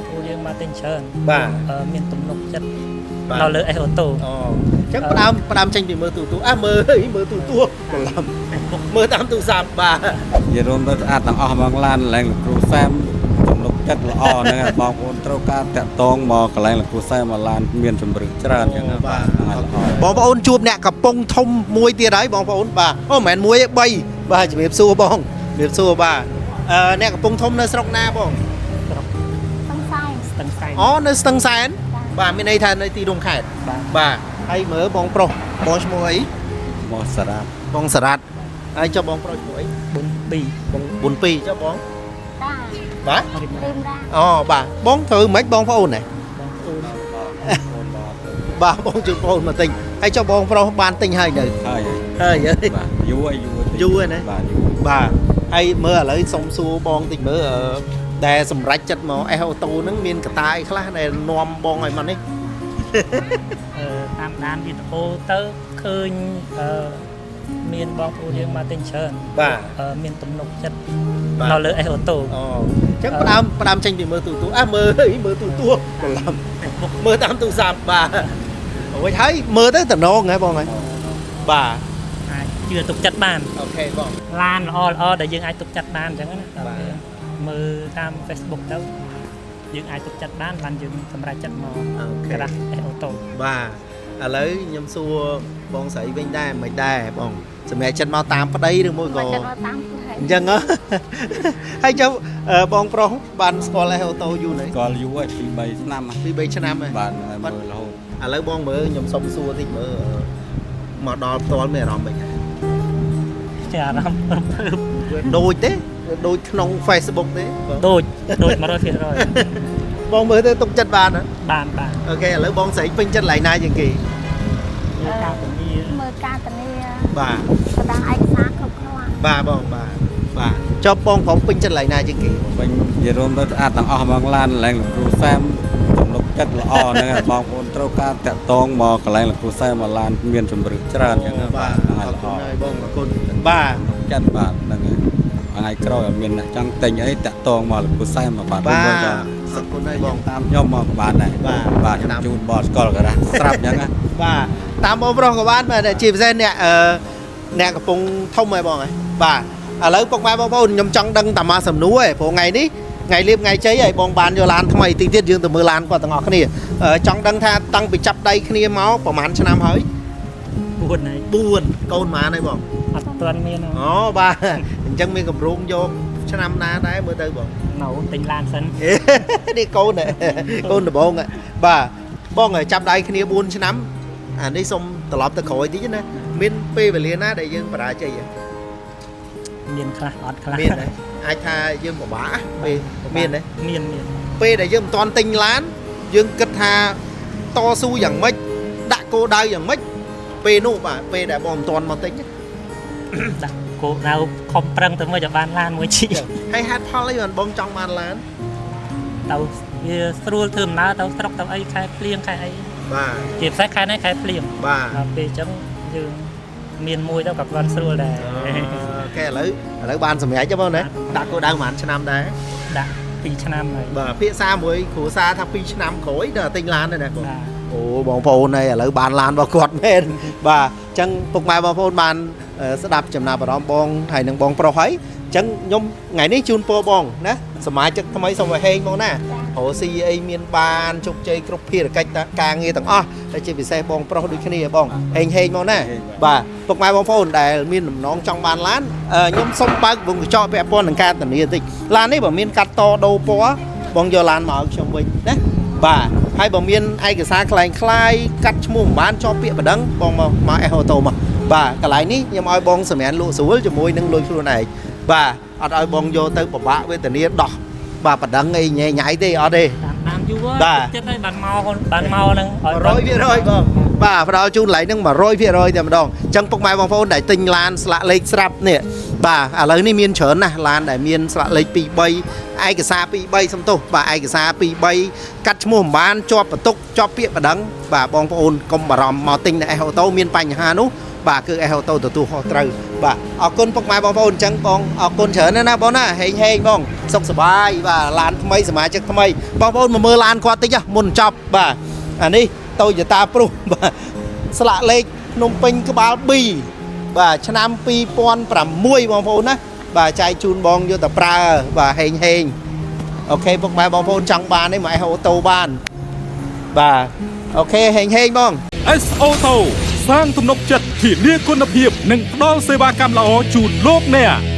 បងប្អូនយើងមកទិញច្រើនបាទមានទំនុកចិត្តនៅលើអេអូតូអូអញ្ចឹងផ្ដើមចេញពីមើលទូទួមើលទូទួបន្លំមើលតាមទូរស័ព្ទបាទនិយាយរួមទៅស្អាតទាំងអស់ហ្មងឡានឡើងលោកគ្រូសែមទំនុកចិត្តល្អហ្នឹងបងប្អូនត្រូវការតាក់ទងមកកន្លែងលោកគ្រូសែមមកឡានមានជំរឿនច្រើនអញ្ចឹងបាទបងប្អូនជួបអ្នកកំពុងធំមួយទៀតហើយបងប្អូនបាទអូមិនមែនមួយទេ3បាទជំរាបសួរបងជំរាបសួរបាទអ្នកកំពុងធំនៅស្រុកណាបងស្រុកស្ទឹងសែនអូនៅស្ទឹងសែនបាទមានន័យថានៅទីរួមខេត្តបាទហើយមើលបងប្រុសបងឈ្មោះអីមកសារ៉ាត់បងសារ៉ាត់ហើយចុះបងប្រុសឈ្មោះអីប៊ុន2ចុះបងបាទរៀមរាអូបាទបងធ្វើម៉េចបងប្អូនហ៎បាទបងជួយបងមកទិញហើយចុះបងប្រុសបានទិញហើយនៅហើយបាទយូរហើយណាបាទហើយមើលឥឡូវសុំសួរបងតិចមើលដែលសម្រេចចិត្តមកអេសអូតូហ្នឹងមានកតាអីខ្លះដែលនាំបងឲ្យមកនេះតាមដានវីដេអូទៅឃើញមានបងប្អូនយើងមកទិញច្រើនបាទមានទំនុកចិត្តនៅលើអេសអូតូអូអញ្ចឹងផ្ដើមចេញពីមើលទូទួមើលទូទួបន្លំមើលតាមទូរស័ព្ទបាទអូយហើយមើលទៅតំណងហ៎បងហ៎បាទអាចជឿទុកចិត្តបានអូខេបងឡានល្អដែលយើងអាចទុកចិត្តបានអញ្ចឹងណាមើលតាម Facebook ទៅយើងអាចទុកចិត្តបានយើងសម្រេចចិត្តមកក្រាស់អេអូតូបាទឥឡូវខ្ញុំសួរបងស្រីវិញដែរមិនដែរបងសម្រាប់ចិត្តមកតាមប្តីឬមួយក៏អញ្ចឹងហើយចុះបងប្រុសបានស្គាល់អេអូតូយូរហើយស្គាល់យូរហើយ2-3ឆ្នាំ2-3ឆ្នាំហើយបាទមើលរហូតឥឡូវបងមើលខ្ញុំសុំសួរតិចមើលមកដល់ផ្ទាល់មានអារម្មណ៍មិនចាអារម្មណ៍ដូចទេដូចក្នុង Facebook ទេដូច 100% បងមើលទៅទុកចិត្តបានបានអូខេឥឡូវបងស្រីពេញចិត្តកន្លែងណាជាងគេមើលការធានាបាទកណ្ដាលឯកសារគ្រប់គ្រាន់បាទបងបាទចុះបងប្ពេញចិត្តកន្លែងណាជាងគេពេញនិយាយរួមទៅស្អាតទាំងអស់ហ្មងឡានកន្លែងលោកគ្រូសែមទំនុកចិត្តល្អហ្នឹងបងប្អូនត្រូវការតាក់ទងមកកន្លែងលោកគ្រូសែមមកឡានមានជំរឿនច្រើនអញ្ចឹងបាទអរគុណហើយបងអរគុណបាទចិត្តបាទហ្នឹងហើយថ្ងៃក្រោយមានអ្នកចង់ទិញអីតាក់ទងមកលោកគ្រូសែមមកបាទអរគុណហើយបងតាមខ្ញុំមកក៏បានដែរបាទខ្ញុំជូនបតស្គាល់ក៏ដែរស្រាប់អញ្ចឹងណាបាទតាមបងប្រុសក៏បានបាទជាពិសេសអ្នកកំពុងធំហើយបងហើយបាទឥឡូវពុកម៉ែបងប្អូនខ្ញុំចង់ដឹងតាមកសំណួរឯងព្រោះថ្ងៃនេះថ្ងៃលៀបថ្ងៃជ័យហើយបងបានយកឡានថ្មីតិចទៀតយើងទៅមើលឡានគាត់ទាំងអស់គ្នាចង់ដឹងថាតាំងពីចាប់ដៃគ្នាមកប្រហែលឆ្នាំហើយ4ហើ4យកូនម៉ានហើយបងអត់ទាន់មានអូបាទអញ្ចឹងមានកម្រងយកឆ្នាំណាដែរមើលទៅបងនៅទិញឡានសិននេះកូនដំបងបាទបងចាប់ដៃគ្នា4ឆ្នាំអានេះសុំត្រឡប់ទៅក្រោយតិចណាមានពេលវេលាណាដែលយើងបរាជ័យមានខ្លះអត់ខ្លះមានអាចថាយើងពិបាកពេលមានពេលដែលយើងមិនទាន់ទិញឡានយើងគិតថាតស៊ូយ៉ាងម៉េចដាក់គោលដៅយ៉ាងម៉េចពេលនោះបាទពេលដែលបងមិនទាន់មកទិញដាក់គោលដៅខំប្រឹងទៅមើលឲ្យបានឡានមួយជីហើយហេតុផលអីបានបងចង់បានឡានទៅវាស្រួលធ្វើដំណើរទៅស្រុកទៅអីខែភ្លៀងខែអីបាទជាពិសេសខែនេះខែភ្លៀងបាទពេលអញ្ចឹងយើងមានមួយទៅក៏គាត់ស្រួលដែរអូខេឥឡូវបានសម្រេចទេបងណាដាក់គោលដៅប្រហែលឆ្នាំដែរដាក់2ឆ្នាំហើយបាទភាសាមួយគ្រូសាថា2ឆ្នាំក្រោយដល់ទិញឡានដែរណាបងអូបងប្អូនឥឡូវបានឡានរបស់គាត់មែនបាទអញ្ចឹងពុកម៉ែបងប្អូនបានស្ដាប់ចំណាប់អារម្មណ៍បងហើយនឹងបងប្រុសហើយអញ្ចឹងខ្ញុំថ្ងៃនេះជូនពរបងណាសមាជិកថ្មីសូមឲ្យហេងបងណារកស៊ីអីមានបានជោគជ័យគ្រប់ភារកិច្ចការងារទាំងអស់ដែលជាពិសេសបងប្រុសដូចគ្នាបងហេងមកណាបាទពុកម៉ែបងប្អូនដែលមានដំណងចង់បានឡានខ្ញុំសូមបើកវងកញ្ចក់ពាក់ព័ន្ធនឹងការធានាបន្តិចឡាននេះបើមានកាត់តដូរពណ៌បងយកឡានមកឲ្យខ្ញុំវិញណាបាទហើយបើមានឯកសារคล้ายកាត់ឈ្មោះមិនបានជាប់ពាក្យបណ្ដឹងបងមកអេសអូតូមកបាទកន្លែងនេះខ្ញុំឲ្យបងសម្រាប់លក់ស្រួលជាមួយនឹងលុយខ្លួនឯងបាទអត់ឲ្យបងយកទៅពិបាកវេទនាដោះបាទបណ្ដឹងអីញ៉ៃញ៉ៃទេអត់ទេតាមយូរចិត្តហើយបានមកហ្នឹង100%បងបាទផ្ដល់ជូនកន្លែងហ្នឹង100%តែម្ដងអញ្ចឹងពុកម៉ែបងប្អូនដែលទិញឡានស្លាកលេខស្រាប់នេះបាទឥឡូវនេះមានច្រើនណាស់ឡានដែលមានស្លាកលេខ2 3ឯកសារ2 3សំទោសបាទឯកសារ2 3កាត់ឈ្មោះមិនបានជាប់បន្ទុកជាប់ពាក្យបណ្ដឹងបាទបងប្អូនកុំបារម្ភមកទិញនៅអេសអូតូមានបញ្ហានោះ បាទគឺអេហូតូទទួលខុសត្រូវបាទអរគុណពុកម៉ែបងប្អូនអញ្ចឹងបងអរគុណច្រើនណាស់បងណាហេងបងសុខសប្បាយបាទឡានថ្មីសមាជិកថ្មីបងប្អូនមកមើលឡានគាត់តិចមុនចប់បាទអានេះតូយតាព្រុសបាទស្លាកលេខភ្នំពេញក្បាល B បាទឆ្នាំ2006បងប្អូនណាបាទចែកជូនបងយកតែប្រើបាទហេងអូខេពុកម៉ែបងប្អូនចង់បាននេះមកអេហូតូបានបាទអូខេហេងបង S Auto សាងទំនុកចិត្តធានាគុណភាពនិងផ្ដល់សេវាកម្មល្អជូនលោកអ្នក